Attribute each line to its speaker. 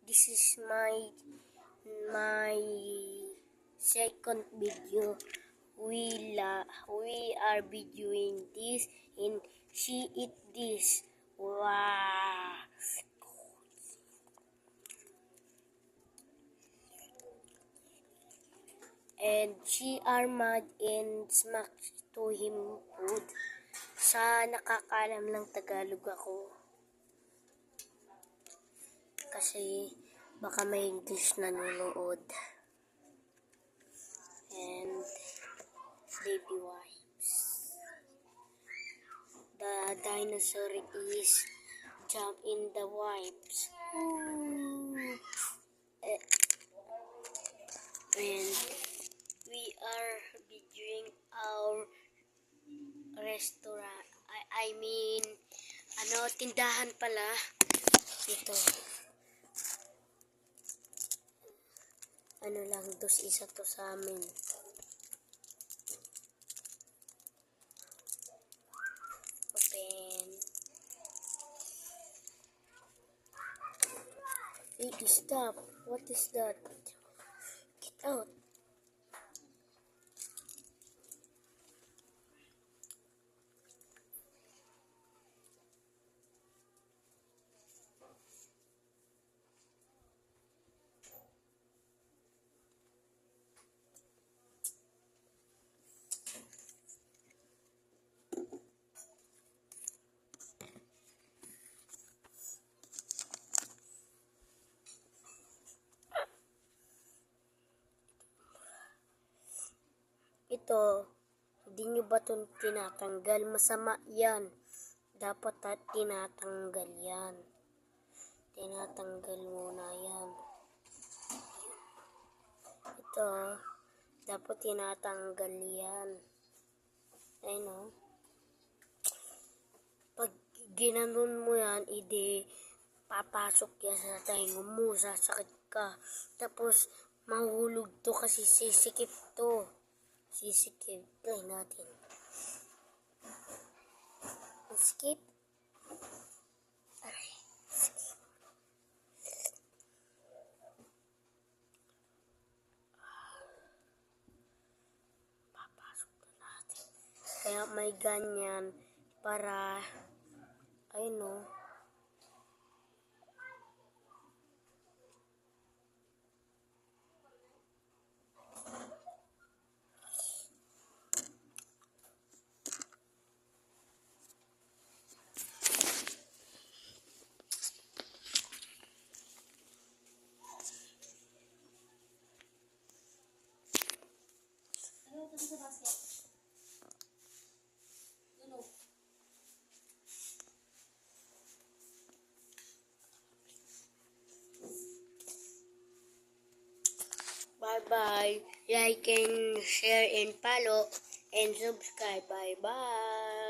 Speaker 1: This is my second video. We are videoing this and she eat this. Wow! And she are mad and smack to him food. Sa nakakaalam ng Tagalog ako. Kasi baka may English na nanonood. And baby wipes. The dinosaur is jump in the wipes. And we are videoing our restaurant. I mean, tindahan pala. Ito. Lang, isa to sa amin. Open. Hey, stop. What is that? Get out. Ito, hindi nyo ba ito tinatanggal? Masama yan. Dapat tinatanggal yan. Tinatanggal muna yan. Ito, dapat tinatanggal yan. Ayun o. Pag ginanon mo yan, papasok yan sa taingo mo, sasakit ka. Tapos, mahulog to kasi sisikip to. Sisikip. Try natin. Skip. Aray. Skip. Papasok na natin. Kaya may ganyan para ayun o. Bye-bye. Like and share and follow and subscribe. Bye-bye.